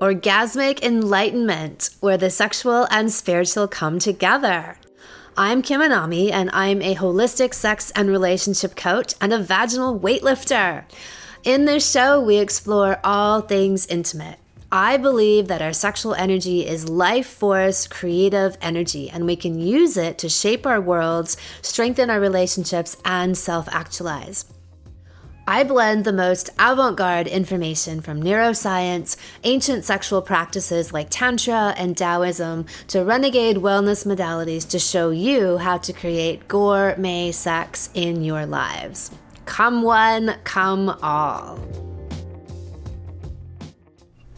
orgasmic enlightenment, where the sexual and spiritual come together. I'm Kim Anami, and I'm a holistic sex and relationship coach and a vaginal weightlifter. In this show, we explore all things intimate. I believe that our sexual energy is life force, creative energy, and we can use it to shape our worlds, strengthen our relationships, and self-actualize. I blend the most avant-garde information from neuroscience, ancient sexual practices like Tantra and Taoism, to renegade wellness modalities to show you how to create gourmet sex in your lives. Come one, come all.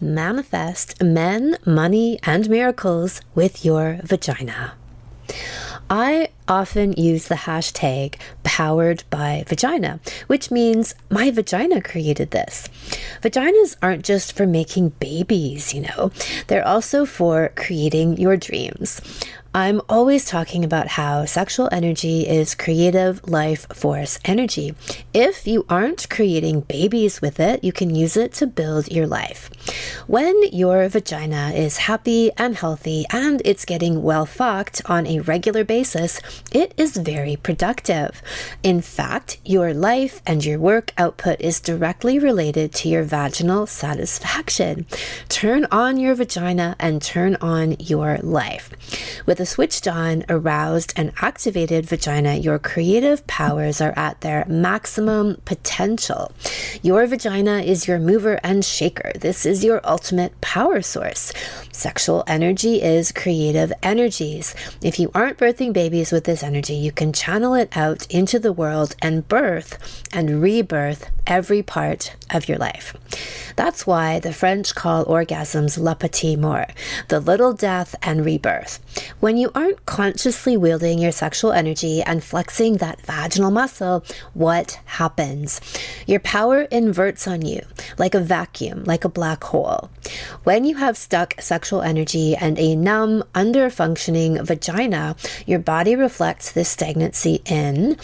Manifest men, money, and miracles with your vagina. I often use the hashtag powered by vagina, which means my vagina created this. Vaginas aren't just for making babies, they're also for creating your dreams. I'm always talking about how sexual energy is creative life force energy. If you aren't creating babies with it, you can use it to build your life. When your vagina is happy and healthy and it's getting well fucked on a regular basis, it is very productive. In fact, your life and your work output is directly related to your vaginal satisfaction. Turn on your vagina and turn on your life. With a switched on, aroused, and activated vagina, your creative powers are at their maximum potential. Your vagina is your mover and shaker. This is your ultimate power source. Sexual energy is creative energies. If you aren't birthing babies with this energy, you can channel it out into the world and birth and rebirth every part of your life. That's why the French call orgasms le petit mort, the little death and rebirth. When you aren't consciously wielding your sexual energy and flexing that vaginal muscle, what happens? Your power inverts on you like a vacuum, like a black hole. When you have stuck sexual energy and a numb, under-functioning vagina, your body reflects this stagnancy in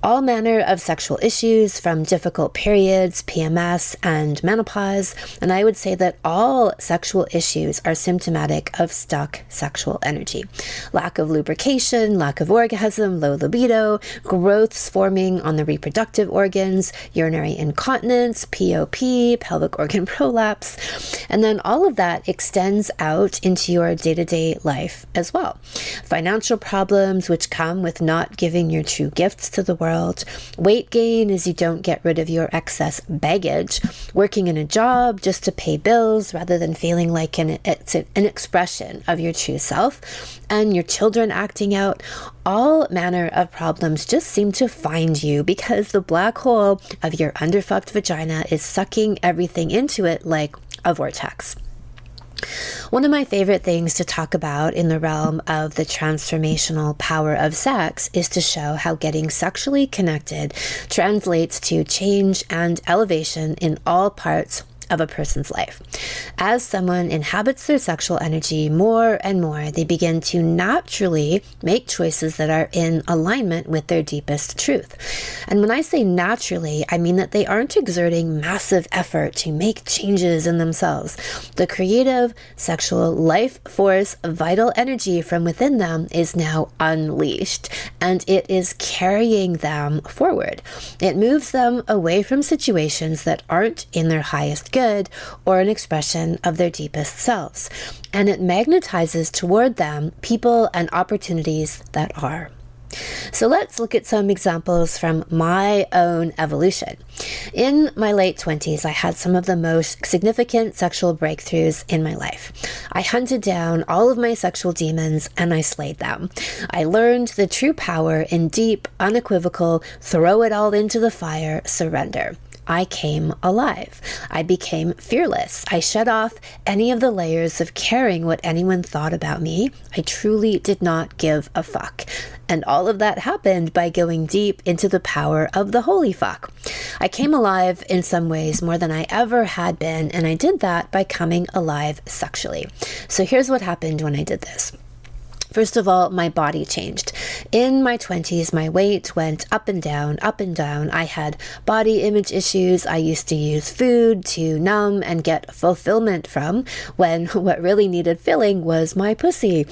all manner of sexual issues, from difficult periods, PMS, and menopause. And I would say that all sexual issues are symptomatic of stuck sexual energy. Lack of lubrication, lack of orgasm, low libido, growths forming on the reproductive organs, urinary incontinence, POP, pelvic organ prolapse. And then all of that extends out into your day-to-day life as well. Financial problems, which come with not giving your true gifts to the world. Weight gain as you don't get rid of your excess baggage. Working in a job just to pay bills rather than feeling like it's an expression of your true self. And your children acting out. All manner of problems just seem to find you because the black hole of your underfucked vagina is sucking everything into it like a vortex. One of my favorite things to talk about in the realm of the transformational power of sex is to show how getting sexually connected translates to change and elevation in all parts of a person's life. As someone inhabits their sexual energy more and more, they begin to naturally make choices that are in alignment with their deepest truth. And when I say naturally, I mean that they aren't exerting massive effort to make changes in themselves. The creative, sexual, life force, vital energy from within them is now unleashed, and it is carrying them forward. It moves them away from situations that aren't in their highest good or an expression of their deepest selves. And it magnetizes toward them people and opportunities that are. So let's look at some examples from my own evolution. In my late 20s, I had some of the most significant sexual breakthroughs in my life. I hunted down all of my sexual demons and I slayed them. I learned the true power in deep, unequivocal, throw it all into the fire, surrender. I came alive. I became fearless. I shed off any of the layers of caring what anyone thought about me. I truly did not give a fuck. And all of that happened by going deep into the power of the holy fuck. I came alive in some ways more than I ever had been, and I did that by coming alive sexually. So here's what happened when I did this. First of all, my body changed. In my 20s, my weight went up and down, up and down. I had body image issues. I used to use food to numb and get fulfillment from, when what really needed filling was my pussy.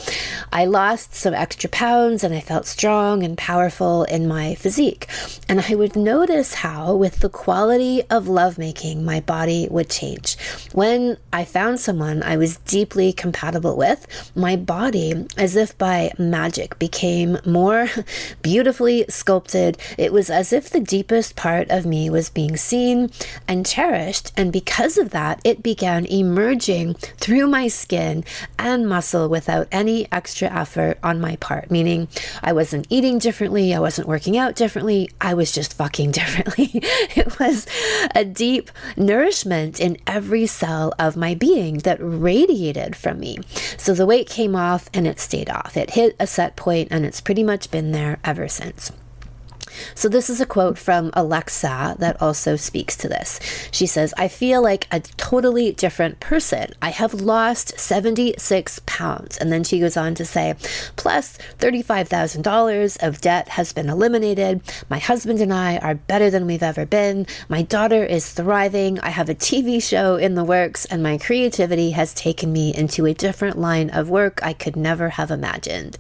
I lost some extra pounds and I felt strong and powerful in my physique. And I would notice how, with the quality of lovemaking, my body would change. When I found someone I was deeply compatible with, my body, as if by magic, became more beautifully sculpted. It was as if the deepest part of me was being seen and cherished, and because of that, it began emerging through my skin and muscle without any extra effort on my part, meaning I wasn't eating differently, I wasn't working out differently, I was just fucking differently. It was a deep nourishment in every cell of my being that radiated from me. So the weight came off and it stayed off. It hit a set point and it's pretty much been there ever since. So this is a quote from Alexa that also speaks to this. She says, "I feel like a totally different person. I have lost 76 pounds. And then she goes on to say, plus $35,000 of debt has been eliminated. My husband and I are better than we've ever been. My daughter is thriving. I have a TV show in the works, and my creativity has taken me into a different line of work I could never have imagined."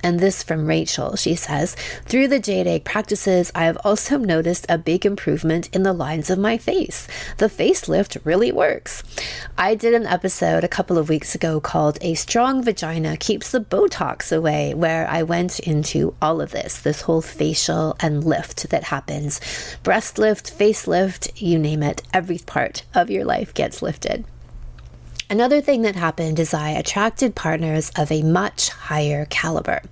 And this from Rachel. She says, "Through the jade egg practices, I have also noticed a big improvement in the lines of my face. The facelift really works." I did an episode a couple of weeks ago called "A Strong Vagina Keeps the Botox Away," where I went into all of this whole facial and lift that happens. Breast lift, facelift, you name it, every part of your life gets lifted. Another thing that happened is I attracted partners of a much higher caliber.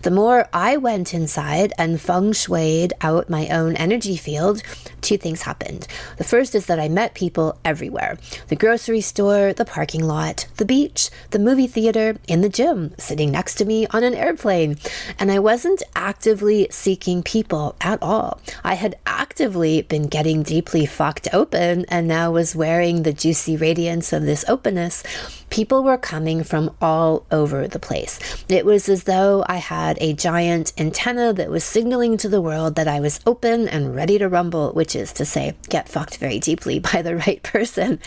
The more I went inside and feng shuied out my own energy field, two things happened. The first is that I met people everywhere. The grocery store, the parking lot, the beach, the movie theater, in the gym, sitting next to me on an airplane. And I wasn't actively seeking people at all. I had actively been getting deeply fucked open and now was wearing the juicy radiance of this openness. People were coming from all over the place. It was as though I had a giant antenna that was signaling to the world that I was open and ready to rumble, which is to say, get fucked very deeply by the right person.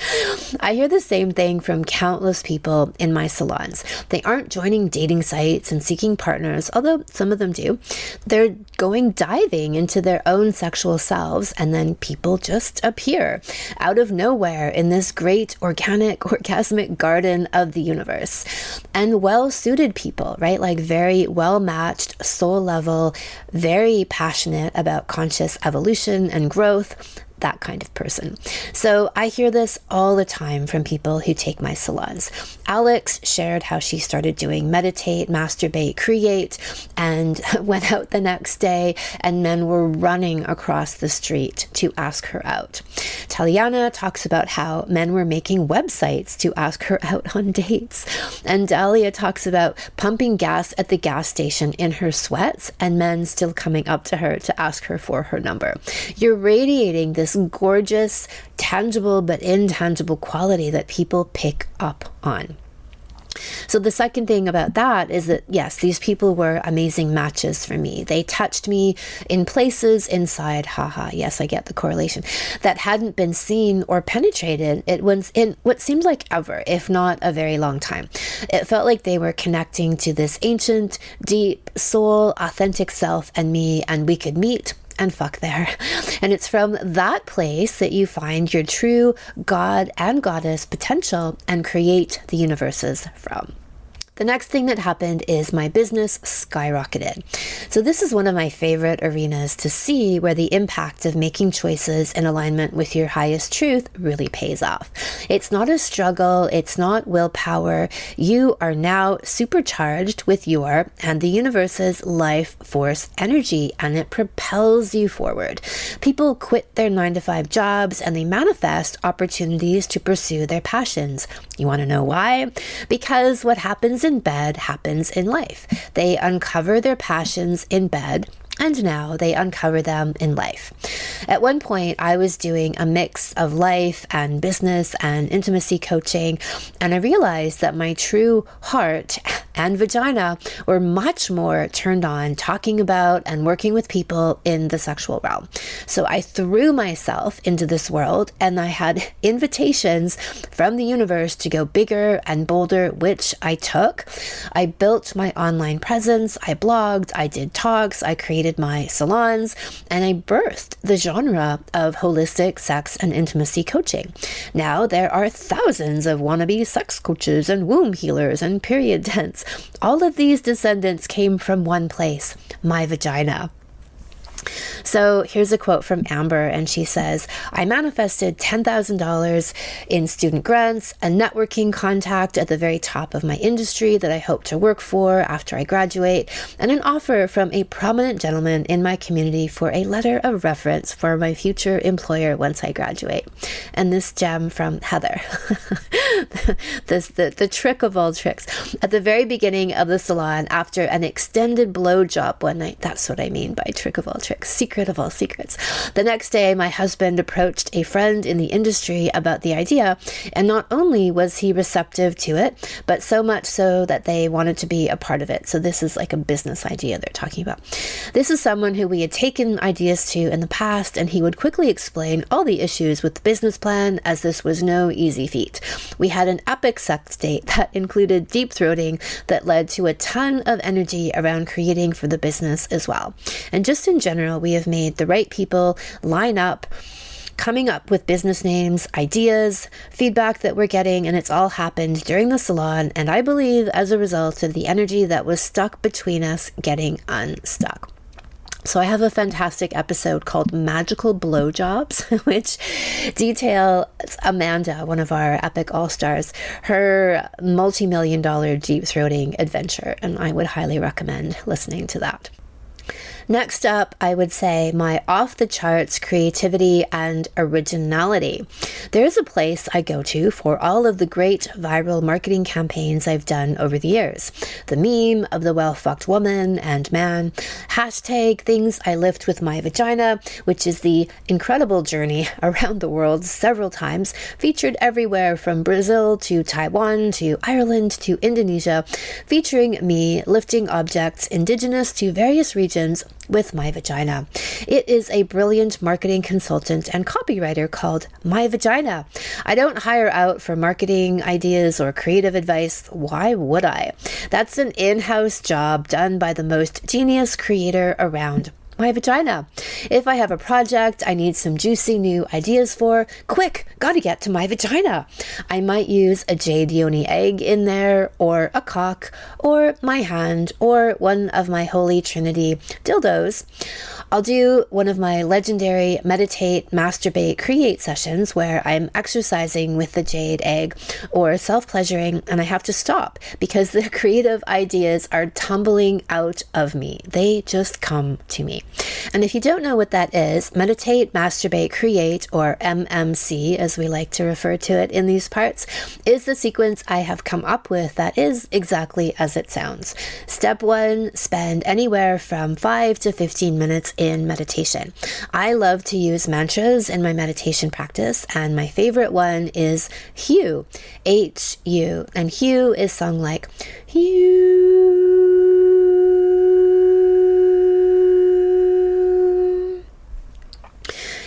I hear the same thing from countless people in my salons. They aren't joining dating sites and seeking partners, although some of them do. They're going diving into their own sexual selves, and then people just appear out of nowhere in this great organic, orgasmic garden of the universe. And well-suited people, right? Like very well-matched, soul level, very passionate about conscious evolution and growth, that kind of person. So I hear this all the time from people who take my salons. Alex shared how she started doing meditate, masturbate, create, and went out the next day and men were running across the street to ask her out. Taliana talks about how men were making websites to ask her out on dates. And Dahlia talks about pumping gas at the gas station in her sweats and men still coming up to her to ask her for her number. You're radiating this gorgeous, tangible but intangible quality that people pick up on. So the second thing about that is that, yes, these people were amazing matches for me. They touched me in places inside, yes, I get the correlation, that hadn't been seen or penetrated. It was in what seemed like ever, if not a very long time. It felt like they were connecting to this ancient, deep, soul, authentic self and me, and we could meet and fuck there. And it's from that place that you find your true God and goddess potential and create the universes from. The next thing that happened is my business skyrocketed. So this is one of my favorite arenas to see where the impact of making choices in alignment with your highest truth really pays off. It's not a struggle. It's not willpower. You are now supercharged with your and the universe's life force energy, and it propels you forward. People quit their 9-to-5 jobs and they manifest opportunities to pursue their passions. You want to know why? Because what happens in bed happens in life. They uncover their passions in bed, and now they uncover them in life. At one point, I was doing a mix of life and business and intimacy coaching, and I realized that my true heart and vagina were much more turned on talking about and working with people in the sexual realm. So I threw myself into this world, and I had invitations from the universe to go bigger and bolder, which I took. I built my online presence, I blogged, I did talks, I created my salons, and I birthed the genre of holistic sex and intimacy coaching. Now there are thousands of wannabe sex coaches and womb healers and period tents. All of these descendants came from one place, my vagina. So here's a quote from Amber, and she says, I manifested $10,000 in student grants, a networking contact at the very top of my industry that I hope to work for after I graduate, and an offer from a prominent gentleman in my community for a letter of reference for my future employer once I graduate. And this gem from Heather, the trick of all tricks. At the very beginning of the salon, after an extended blowjob one night, that's what I mean by trick of all tricks. Secret of all secrets. The next day, my husband approached a friend in the industry about the idea, and not only was he receptive to it, but so much so that they wanted to be a part of it. So this is like a business idea they're talking about. This is someone who we had taken ideas to in the past, and he would quickly explain all the issues with the business plan, as this was no easy feat. We had an epic sex date that included deep throating that led to a ton of energy around creating for the business as well. And just in general, we have made the right people line up, coming up with business names, ideas, feedback that we're getting, and it's all happened during the salon, and I believe as a result of the energy that was stuck between us getting unstuck. So I have a fantastic episode called Magical Blowjobs, which details Amanda, one of our epic all-stars, her multi-million-dollar deep throating adventure, and I would highly recommend listening to that. Next up, I would say my off-the-charts creativity and originality. There's a place I go to for all of the great viral marketing campaigns I've done over the years. The meme of the well-fucked woman and man, hashtag things I lift with my vagina, which is the incredible journey around the world several times, featured everywhere from Brazil to Taiwan to Ireland to Indonesia, featuring me lifting objects indigenous to various regions with my vagina. It is a brilliant marketing consultant and copywriter called My Vagina. I don't hire out for marketing ideas or creative advice. Why would I? That's an in-house job done by the most genius creator around. My vagina. If I have a project I need some juicy new ideas for, quick, gotta get to my vagina. I might use a jade yoni egg in there, or a cock, or my hand, or one of my holy trinity dildos. I'll do one of my legendary meditate, masturbate, create sessions where I'm exercising with the jade egg or self-pleasuring, and I have to stop because the creative ideas are tumbling out of me. They just come to me. And if you don't know what that is, meditate, masturbate, create, or MMC, as we like to refer to it in these parts, is the sequence I have come up with that is exactly as it sounds. Step 1, spend anywhere from 5 to 15 minutes in meditation. I love to use mantras in my meditation practice, and my favorite one is HU, H-U, and HU is sung like HU.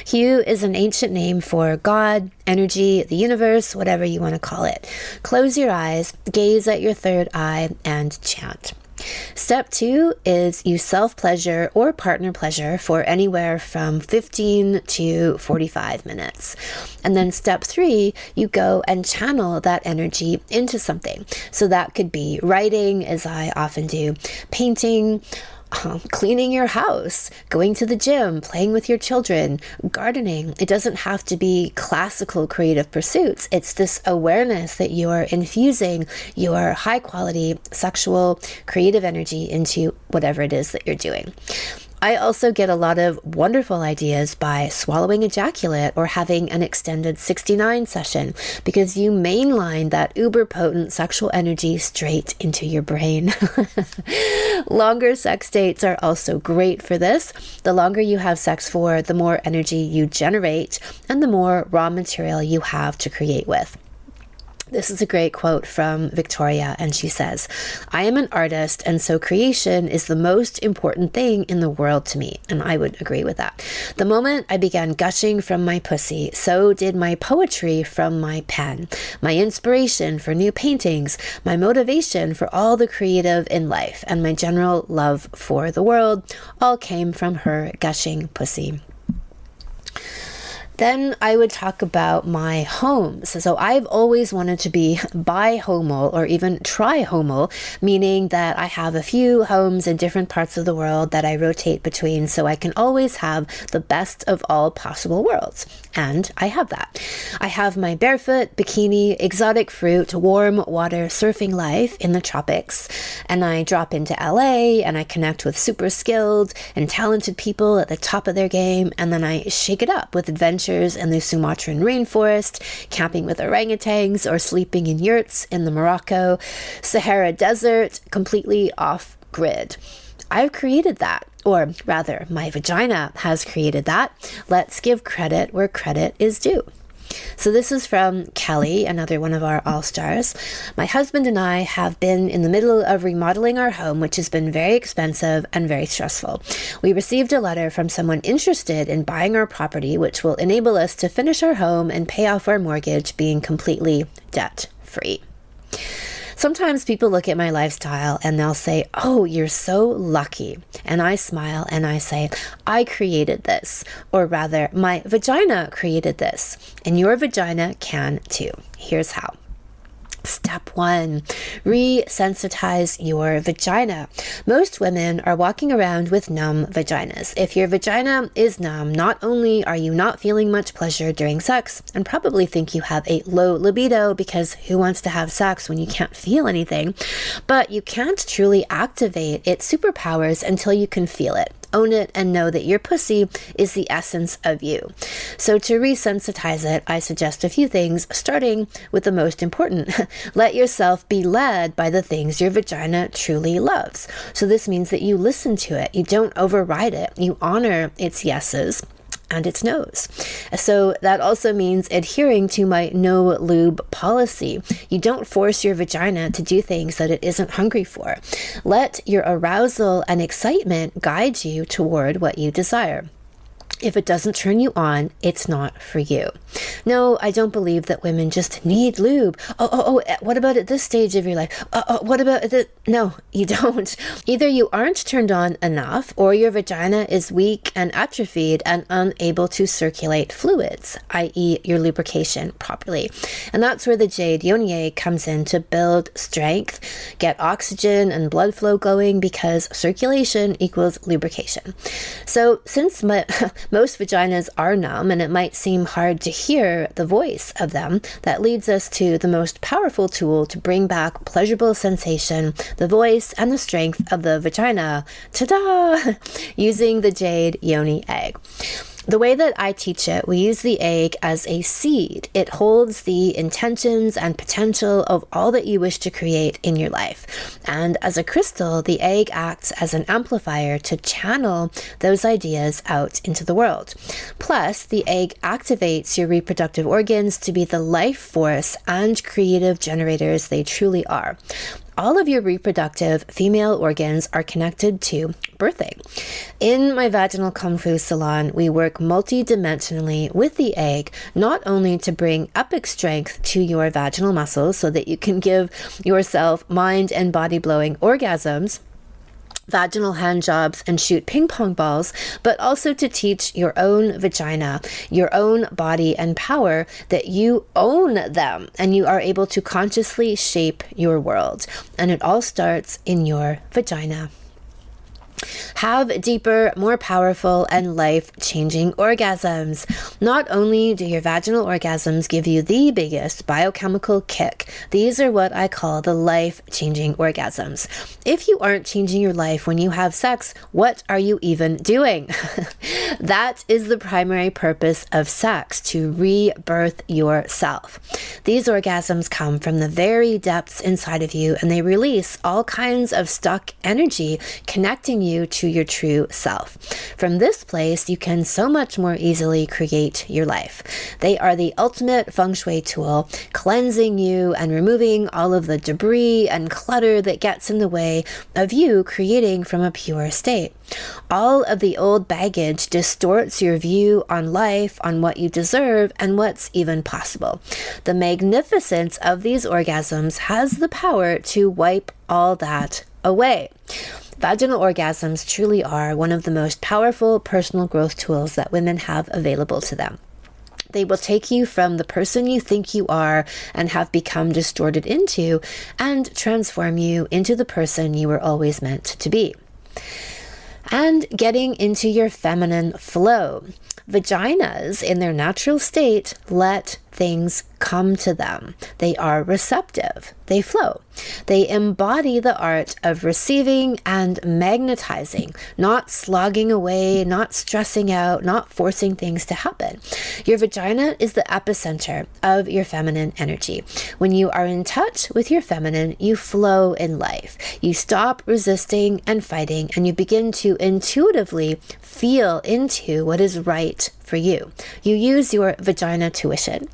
HU is an ancient name for God, energy, the universe, whatever you want to call it. Close your eyes, gaze at your third eye, and chant. Step 2 is you self-pleasure or partner pleasure for anywhere from 15 to 45 minutes. And then step 3, you go and channel that energy into something. So that could be writing, as I often do, painting, cleaning your house, going to the gym, playing with your children, gardening. It doesn't have to be classical creative pursuits. It's this awareness that you're infusing your high quality sexual creative energy into whatever it is that you're doing. I also get a lot of wonderful ideas by swallowing ejaculate or having an extended 69 session, because you mainline that uber potent sexual energy straight into your brain. Longer sex dates are also great for this. The longer you have sex for, the more energy you generate and the more raw material you have to create with. This is a great quote from Victoria, and she says, "I am an artist, and so creation is the most important thing in the world to me." And I would agree with that. "The moment I began gushing from my pussy, so did my poetry from my pen. My inspiration for new paintings, my motivation for all the creative in life, and my general love for the world all came from her gushing pussy." Then I would talk about my homes. So I've always wanted to be bihomal or even trihomal, meaning that I have a few homes in different parts of the world that I rotate between so I can always have the best of all possible worlds. And I have that. I have my barefoot, bikini, exotic fruit, warm water surfing life in the tropics. And I drop into LA and I connect with super skilled and talented people at the top of their game. And then I shake it up with adventures in the Sumatran rainforest, camping with orangutans, or sleeping in yurts in the Morocco Sahara Desert, completely off grid. I've created that, or rather, my vagina has created that. Let's give credit where credit is due. So this is from Kelly, another one of our all-stars. "My husband and I have been in the middle of remodeling our home, which has been very expensive and very stressful. We received a letter from someone interested in buying our property, which will enable us to finish our home and pay off our mortgage, being completely debt-free." Sometimes people look at my lifestyle and they'll say, "Oh, you're so lucky." And I smile and I say, "I created this," or rather, my vagina created this. And your vagina can too. Here's how. Step 1, resensitize your vagina. Most women are walking around with numb vaginas. If your vagina is numb, not only are you not feeling much pleasure during sex and probably think you have a low libido, because who wants to have sex when you can't feel anything, but you can't truly activate its superpowers until you can feel it, own it, and know that your pussy is the essence of you. So to resensitize it, I suggest a few things, starting with the most important. Let yourself be led by the things your vagina truly loves. So this means that you listen to it. You don't override it. You honor its yeses and its no's. So that also means adhering to my no lube policy. You don't force your vagina to do things that it isn't hungry for. Let your arousal and excitement guide you toward what you desire. If it doesn't turn you on, it's not for you. No, I don't believe that women just need lube. What about at this stage of your life? What about this? No, you don't. Either you aren't turned on enough, or your vagina is weak and atrophied and unable to circulate fluids, i.e. your lubrication properly. And that's where the jade yoni egg comes in to build strength, get oxygen and blood flow going, because circulation equals lubrication. So since most vaginas are numb, and it might seem hard to hear the voice of them, that leads us to the most powerful tool to bring back pleasurable sensation, the voice and the strength of the vagina. Ta-da! Using the jade yoni egg. The way that I teach it, we use the egg as a seed. It holds the intentions and potential of all that you wish to create in your life. And as a crystal, the egg acts as an amplifier to channel those ideas out into the world. Plus, the egg activates your reproductive organs to be the life force and creative generators they truly are. All of your reproductive female organs are connected to birthing. In my vaginal Kung Fu salon, we work multidimensionally with the egg, not only to bring epic strength to your vaginal muscles so that you can give yourself mind and body blowing orgasms, vaginal hand jobs, and shoot ping pong balls, but also to teach your own vagina, your own body and power, that you own them and you are able to consciously shape your world. And it all starts in your vagina. Have deeper, more powerful, and life-changing orgasms. Not only do your vaginal orgasms give you the biggest biochemical kick, these are what I call the life-changing orgasms. If you aren't changing your life when you have sex, what are you even doing? That is the primary purpose of sex, to rebirth yourself. These orgasms come from the very depths inside of you, and they release all kinds of stuck energy, connecting you you to your true self. From this place, you can so much more easily create your life. They are the ultimate feng shui tool, cleansing you and removing all of the debris and clutter that gets in the way of you creating from a pure state. All of the old baggage distorts your view on life, on what you deserve, and what's even possible. The magnificence of these orgasms has the power to wipe all that away. Vaginal orgasms truly are one of the most powerful personal growth tools that women have available to them. They will take you from the person you think you are and have become distorted into and transform you into the person you were always meant to be. And getting into your feminine flow. Vaginas, in their natural state, let things come to them. They are receptive. They flow. They embody the art of receiving and magnetizing, not slogging away, not stressing out, not forcing things to happen. Your vagina is the epicenter of your feminine energy. When you are in touch with your feminine, you flow in life. You stop resisting and fighting, and you begin to intuitively feel into what is right for you. You use your vagina tuition.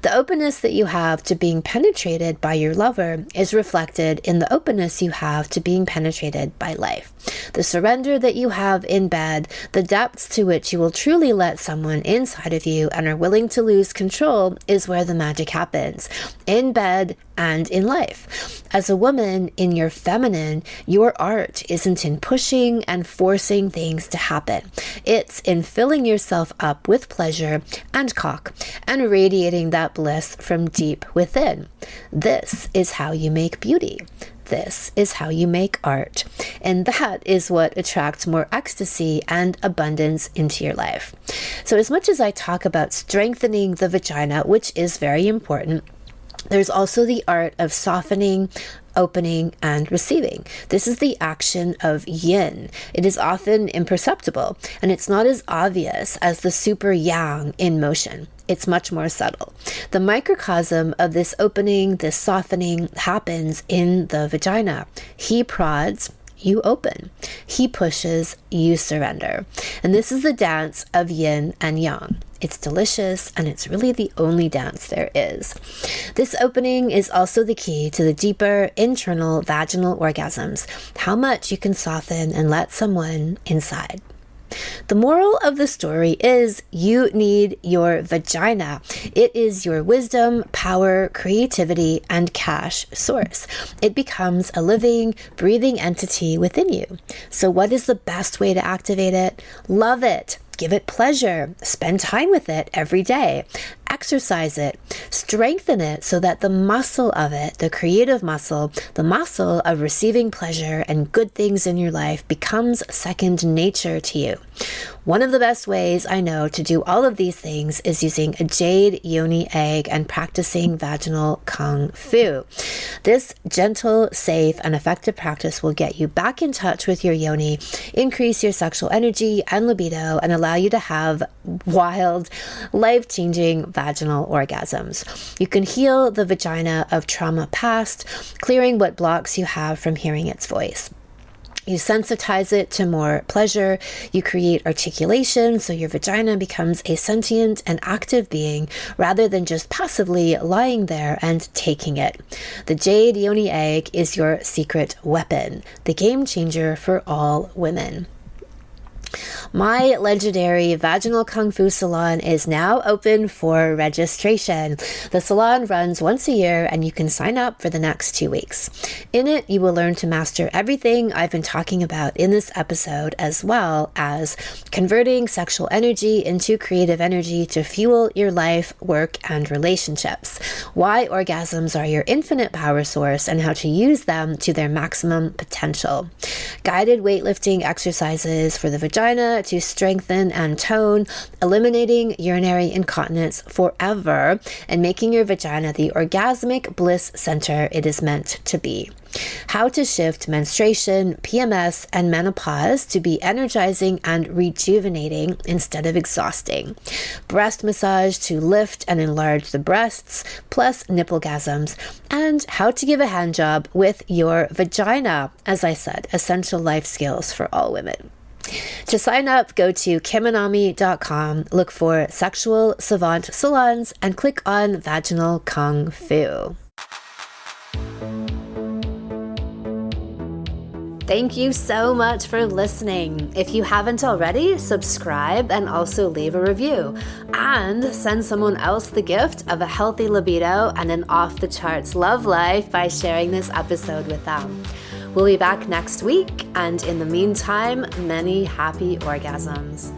The openness that you have to being penetrated by your lover is reflected in the openness you have to being penetrated by life. The surrender that you have in bed, the depths to which you will truly let someone inside of you and are willing to lose control is where the magic happens, in bed and in life. As a woman in your feminine, your art isn't in pushing and forcing things to happen. It's in filling yourself up with pleasure and cock and radiating that bliss from deep within. This is how you make beauty. This is how you make art. And that is what attracts more ecstasy and abundance into your life. So as much as I talk about strengthening the vagina, which is very important, there's also the art of softening, opening, and receiving. This is the action of yin. It is often imperceptible, and it's not as obvious as the super yang in motion. It's much more subtle. The microcosm of this opening, this softening, happens in the vagina. He prods, you open. He pushes, you surrender. And this is the dance of yin and yang. It's delicious, and it's really the only dance there is. This opening is also the key to the deeper internal vaginal orgasms, how much you can soften and let someone inside. The moral of the story is you need your vagina. It is your wisdom, power, creativity, and cash source. It becomes a living, breathing entity within you. So what is the best way to activate it? Love it. Give it pleasure. Spend time with it every day. Exercise it. Strengthen it so that the muscle of it, the creative muscle, the muscle of receiving pleasure and good things in your life becomes second nature to you. One of the best ways I know to do all of these things is using a jade yoni egg and practicing vaginal kung fu. This gentle, safe, and effective practice will get you back in touch with your yoni, increase your sexual energy and libido, and allow you to have wild, life-changing vaginal orgasms. You can heal the vagina of trauma past, clearing what blocks you have from hearing its voice. You sensitize it to more pleasure. You create articulation so your vagina becomes a sentient and active being rather than just passively lying there and taking it. The jade yoni egg is your secret weapon, the game changer for all women. My legendary Vaginal Kung Fu Salon is now open for registration. The salon runs once a year, and you can sign up for the next 2 weeks. In it, you will learn to master everything I've been talking about in this episode, as well as converting sexual energy into creative energy to fuel your life, work, and relationships, why orgasms are your infinite power source, and how to use them to their maximum potential, guided weightlifting exercises for the vagina vagina to strengthen and tone, eliminating urinary incontinence forever, and making your vagina the orgasmic bliss center it is meant to be. How to shift menstruation, PMS, and menopause to be energizing and rejuvenating instead of exhausting. Breast massage to lift and enlarge the breasts, plus nipplegasms. And how to give a hand job with your vagina. As I said, essential life skills for all women. To sign up, go to kimanami.com, look for Sexual Savant Salons, and click on Vaginal Kung Fu. Thank you so much for listening. If you haven't already, subscribe and also leave a review. And send someone else the gift of a healthy libido and an off-the-charts love life by sharing this episode with them. We'll be back next week, and in the meantime, many happy orgasms.